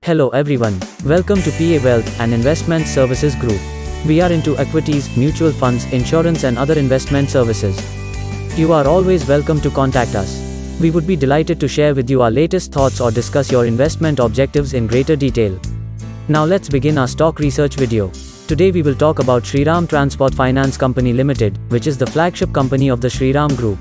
Hello everyone, welcome to PA Wealth and Investment Services Group. We are into equities, mutual funds, insurance and other investment services. You are always welcome to contact us. We would be delighted to share with you our latest thoughts or discuss your investment objectives in greater detail. Now let's begin our stock research video. Today we will talk about Shriram Transport Finance Company Limited, which is the flagship company of the Shriram Group.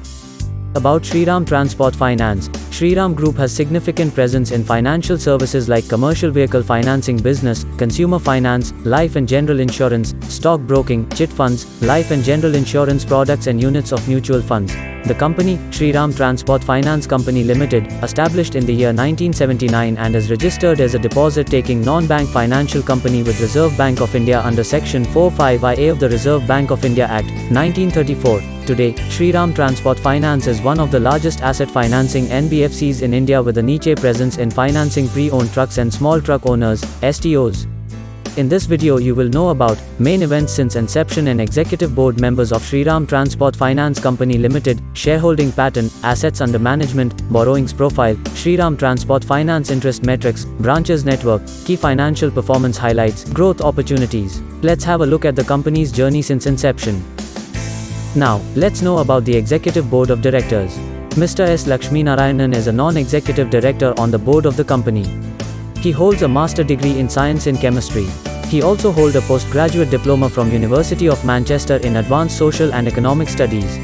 About Shriram Transport Finance, Shriram Group has significant presence in financial services like commercial vehicle financing business, consumer finance, life and general insurance, stock broking, chit funds, life and general insurance products and units of mutual funds. The company, Shriram Transport Finance Company Limited, established in the year 1979 and is registered as a deposit-taking non-bank financial company with Reserve Bank of India under Section 45IA of the Reserve Bank of India Act, 1934. Today, Shriram Transport Finance is one of the largest asset financing NBFCs in India with a niche presence in financing pre-owned trucks and small truck owners, STOs. In this video you will know about main events since inception and executive board members of Shriram Transport Finance Company Limited, shareholding pattern, assets under management, borrowings profile, Shriram Transport Finance interest metrics, branches network, key financial performance highlights, growth opportunities. Let's have a look at the company's journey since inception. Now, let's know about the executive board of directors. Mr. S. Lakshminarayanan is a non-executive director on the board of the company. He holds a master degree in science in chemistry. He also holds a postgraduate diploma from University of Manchester in Advanced Social and Economic Studies.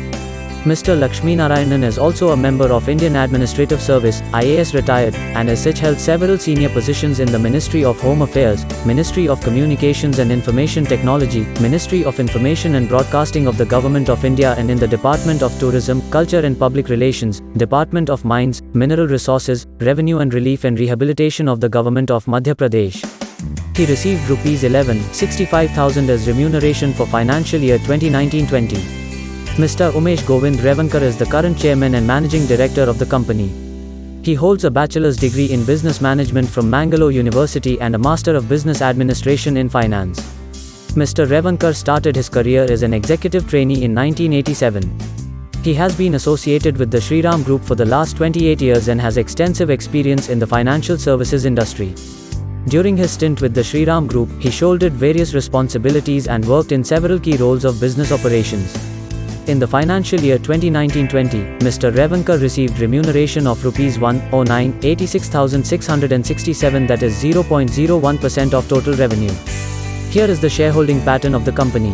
Mr. Lakshminarayanan is also a member of Indian Administrative Service, IAS retired, and as such held several senior positions in the Ministry of Home Affairs, Ministry of Communications and Information Technology, Ministry of Information and Broadcasting of the Government of India and in the Department of Tourism, Culture and Public Relations, Department of Mines, Mineral Resources, Revenue and Relief and Rehabilitation of the Government of Madhya Pradesh. He received Rs 11,65,000 as remuneration for financial year 2019-20. Mr. Umesh Govind Revankar is the current chairman and managing director of the company. He holds a bachelor's degree in business management from Mangalore University and a master of business administration in finance. Mr. Revankar started his career as an executive trainee in 1987. He has been associated with the Shriram Group for the last 28 years and has extensive experience in the financial services industry. During his stint with the Shriram Group, he shouldered various responsibilities and worked in several key roles of business operations. In the financial year 2019-20, Mr. Revankar received remuneration of Rs 1,86,667, that is 0.01% of total revenue. Here is the shareholding pattern of the company.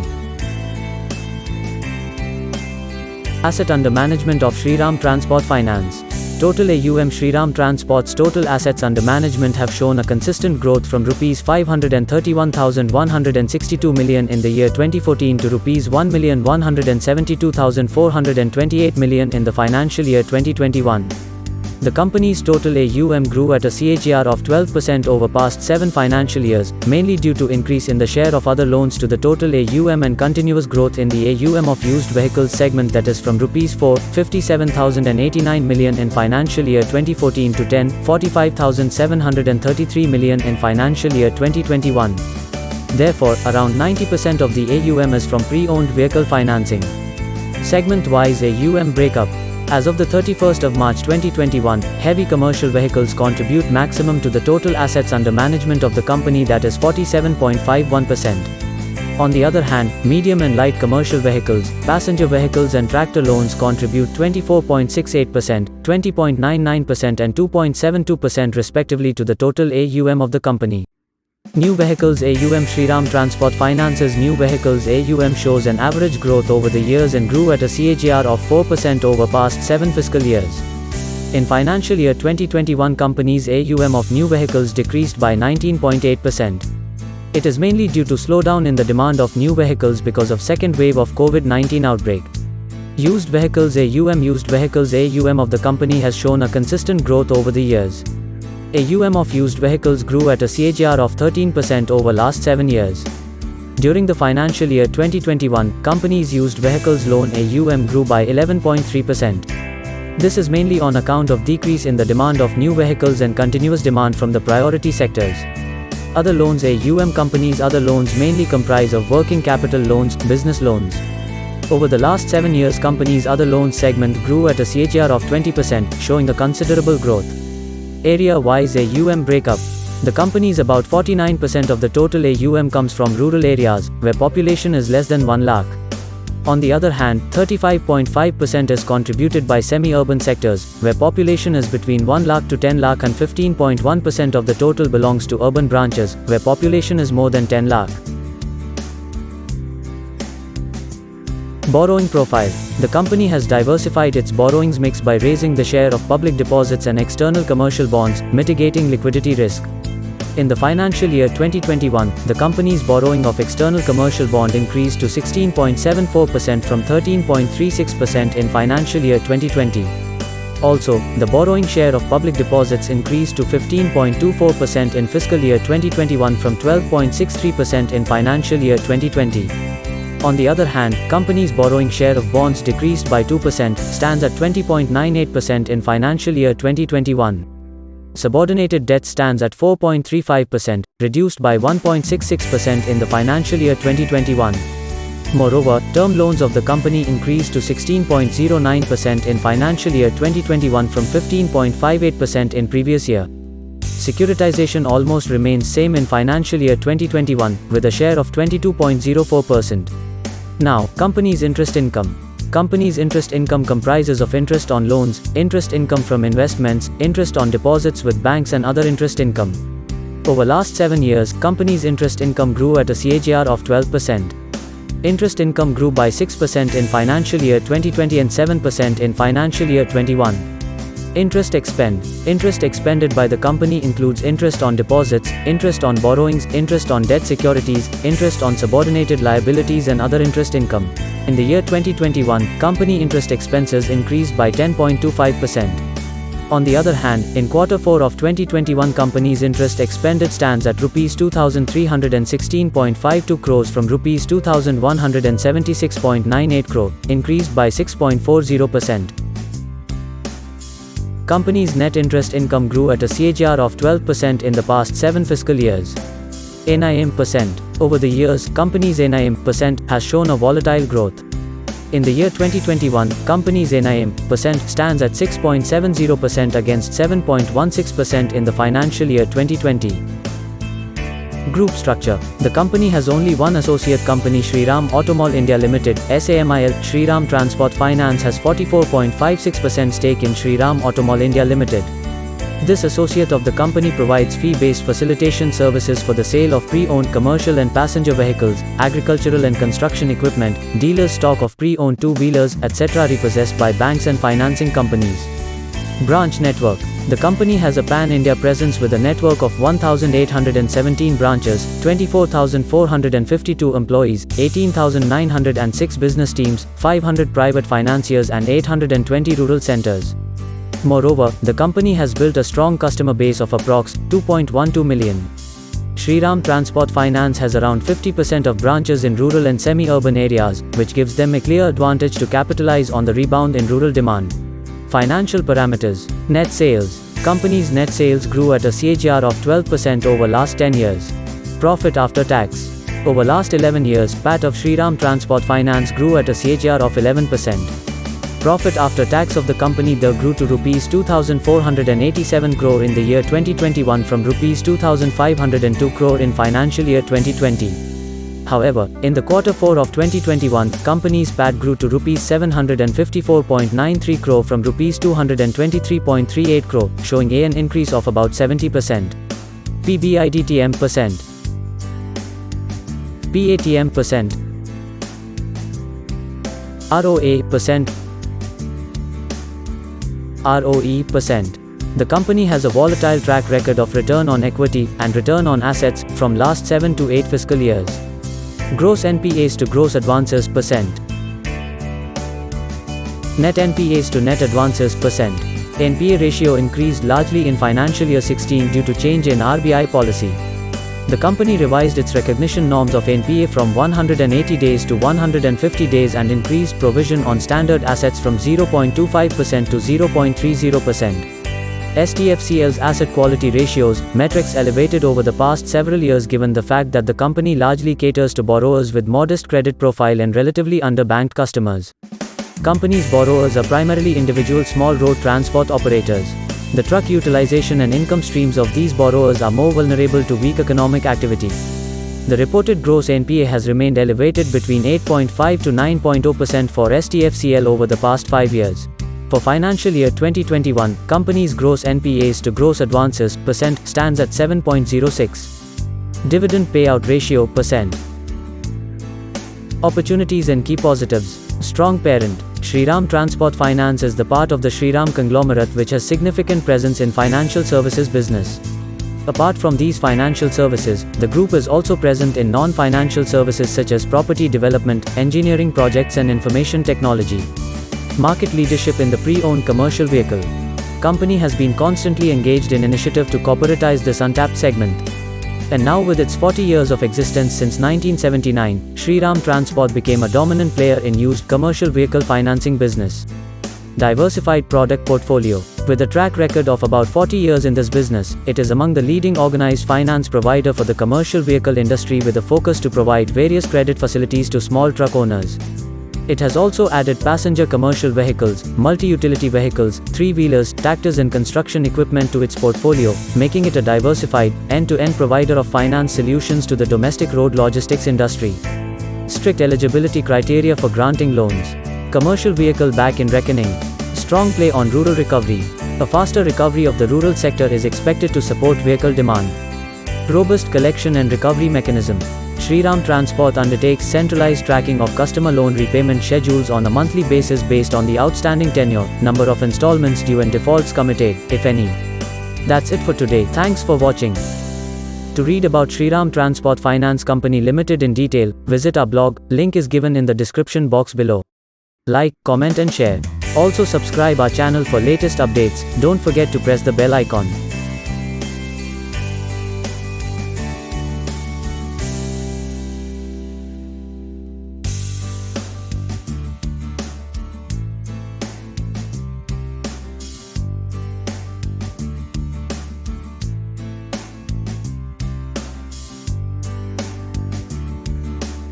Asset under management of Shriram Transport Finance. Total AUM. Shriram Transport's total assets under management have shown a consistent growth from Rs 531,162 million in the year 2014 to Rs 1,172,428 million in the financial year 2021. The company's total AUM grew at a CAGR of 12% over past 7 financial years, mainly due to increase in the share of other loans to the total AUM and continuous growth in the AUM of used vehicles segment, that is from Rs 4,57,089 million in financial year 2014 to 10,45,733 million in financial year 2021. Therefore, around 90% of the AUM is from pre-owned vehicle financing. Segment-wise AUM breakup. As of the 31st of March 2021, heavy commercial vehicles contribute maximum to the total assets under management of the company, that is 47.51%. On the other hand, medium and light commercial vehicles, passenger vehicles and tractor loans contribute 24.68%, 20.99% and 2.72% respectively to the total AUM of the company. New vehicles AUM. Shriram Transport Finance's new vehicles AUM shows an average growth over the years and grew at a CAGR of 4% over past 7 fiscal years. In financial year 2021, company's AUM of new vehicles decreased by 19.8%. It is mainly due to slowdown in the demand of new vehicles because of second wave of COVID-19 outbreak. Used vehicles AUM. Used vehicles AUM of the company has shown a consistent growth over the years. AUM of used vehicles grew at a CAGR of 13% over last 7 years. During the financial year 2021, company's used vehicles loan AUM grew by 11.3%. This is mainly on account of decrease in the demand of new vehicles and continuous demand from the priority sectors. Other loans AUM. Company's other loans mainly comprise of working capital loans, business loans. Over the last 7 years, company's other loans segment grew at a CAGR of 20%, showing a considerable growth. Area-wise AUM breakup. The company's about 49% of the total AUM comes from rural areas, where population is less than 1 lakh. On the other hand, 35.5% is contributed by semi-urban sectors, where population is between 1 lakh to 10 lakh, and 15.1% of the total belongs to urban branches, where population is more than 10 lakh. Borrowing profile. The company has diversified its borrowings mix by raising the share of public deposits and external commercial bonds, mitigating liquidity risk. In the financial year 2021, the company's borrowing of external commercial bond increased to 16.74% from 13.36% in financial year 2020. Also, the borrowing share of public deposits increased to 15.24% in fiscal year 2021 from 12.63% in financial year 2020. On the other hand, company's borrowing share of bonds decreased by 2%, stands at 20.98% in financial year 2021. Subordinated debt stands at 4.35%, reduced by 1.66% in the financial year 2021. Moreover, term loans of the company increased to 16.09% in financial year 2021 from 15.58% in previous year. Securitization almost remains same in financial year 2021, with a share of 22.04%. Now, company's interest income. Company's interest income comprises of interest on loans, interest income from investments, interest on deposits with banks and other interest income. Over last 7 years, company's interest income grew at a CAGR of 12%. Interest income grew by 6% in financial year 2020 and 7% in financial year 21. Interest expended by the company includes interest on deposits, interest on borrowings, interest on debt securities, interest on subordinated liabilities and other interest income. In the year 2021, company interest expenses increased by 10.25%. On the other hand, in Q4 of 2021, company's interest expended stands at Rs 2,316.52 crores from Rs 2,176.98 crore, increased by 6.40%. Company's net interest income grew at a CAGR of 12% in the past 7 fiscal years. NIM %. Over the years, company's NIM % has shown a volatile growth. In the year 2021, company's NIM % stands at 6.70% against 7.16% in the financial year 2020. Group structure. The company has only one associate company, Shriram Automall India Limited, SAMIL. Shriram Transport Finance has 44.56% stake in Shriram Automall India Limited. This associate of the company provides fee-based facilitation services for the sale of pre-owned commercial and passenger vehicles, agricultural and construction equipment, dealers' stock of pre-owned two-wheelers, etc. repossessed by banks and financing companies. Branch network. The company has a pan-India presence with a network of 1,817 branches, 24,452 employees, 18,906 business teams, 500 private financiers and 820 rural centers. Moreover, the company has built a strong customer base of approx. 2.12 million. Shriram Transport Finance has around 50% of branches in rural and semi-urban areas, which gives them a clear advantage to capitalize on the rebound in rural demand. Financial parameters. Net sales. Company's net sales grew at a CAGR of 12% over last 10 years. Profit after tax. Over last 11 years, PAT of Shriram Transport Finance grew at a CAGR of 11%. Profit after tax of the company grew to Rs 2,487 crore in the year 2021 from Rs 2,502 crore in financial year 2020. However, in the Q4 of 2021, company's PAT grew to Rs 754.93 crore from Rs 223.38 crore, showing an increase of about 70%. PBIDTM %. PATM %. ROA %. ROE %. The company has a volatile track record of return on equity and return on assets from last 7 to 8 fiscal years. Gross NPAs to gross advances %. Net NPAs to net advances %. NPA ratio increased largely in financial year 16 due to change in RBI policy. The company revised its recognition norms of NPA from 180 days to 150 days and increased provision on standard assets from 0.25% to 0.30%. STFCL's asset quality ratios, metrics elevated over the past several years given the fact that the company largely caters to borrowers with modest credit profile and relatively underbanked customers. Company's borrowers are primarily individual small road transport operators. The truck utilization and income streams of these borrowers are more vulnerable to weak economic activity. The reported gross NPA has remained elevated between 8.5 to 9.0% for STFCL over the past 5 years. For financial year 2021, company's gross NPAs to gross advances percent stands at 7.06. Dividend payout ratio percent. Opportunities and key positives. Strong parent. Shriram Transport Finance is the part of the Shriram conglomerate which has significant presence in financial services business. Apart from these financial services, the group is also present in non-financial services such as property development, engineering projects and information technology. Market leadership in the pre-owned commercial vehicle. Company has been constantly engaged in initiative to corporatize this untapped segment. And now with its 40 years of existence since 1979, Shriram Transport became a dominant player in used commercial vehicle financing business. Diversified product portfolio. With a track record of about 40 years in this business, it is among the leading organized finance provider for the commercial vehicle industry with a focus to provide various credit facilities to small truck owners. It has also added passenger commercial vehicles, multi-utility vehicles, three-wheelers, tractors and construction equipment to its portfolio, making it a diversified, end-to-end provider of finance solutions to the domestic road logistics industry. Strict eligibility criteria for granting loans. Commercial vehicle back in reckoning. Strong play on rural recovery. A faster recovery of the rural sector is expected to support vehicle demand. Robust collection and recovery mechanism. Shriram Transport undertakes centralized tracking of customer loan repayment schedules on a monthly basis based on the outstanding tenure, number of installments due and defaults committed, if any. That's it for today. Thanks for watching. To read about Shriram Transport Finance Company Limited in detail, visit our blog, link is given in the description box below. Like, comment and share. Also subscribe our channel for latest updates. Don't forget to press the bell icon.